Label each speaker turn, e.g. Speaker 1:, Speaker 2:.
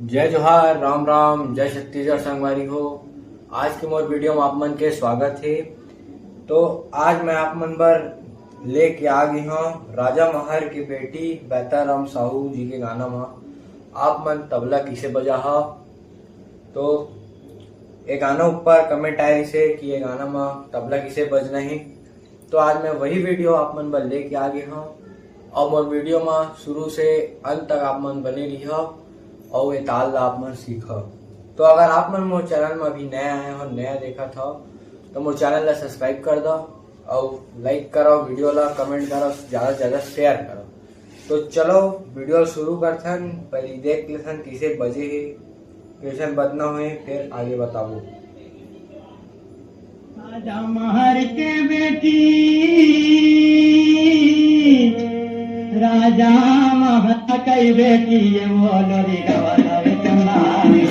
Speaker 1: जय जोहार, राम राम, जय छत्तीसगढ़ संगवारी हो। आज के मोर वीडियो में आप मन के स्वागत है। तो आज मैं आप मन बर लेके आ गई हूँ राजा महर की बेटी बेताराम साहू जी के गाना में आप मन तबला किसे बजा हो। तो ये गाना ऊपर कमेंट आए से कि ये गाना में तबला किसे बजना है। तो आज मैं वही वीडियो आप मन बर लेके आ गई हूँ और मोर वीडियो में शुरू से अंत तक आप मन बने रही हो और ये ताल ला आप मन सीखो। तो अगर आप मन मोर चैनल में अभी नया आए हो, नया देखा था तो मोर चैनल ला सब्सक्राइब कर दो और लाइक करो, वीडियो ला कमेंट करो, ज्यादा से ज्यादा शेयर करो। तो चलो वीडियो शुरू करथन। पहले देख लेथन किसे बजे है, कैसे बजना हुए, फिर आगे बताओ।
Speaker 2: राजा महर के बेटी राजा महर कई बेटी ये बोलो रे गवाला रे चंदानी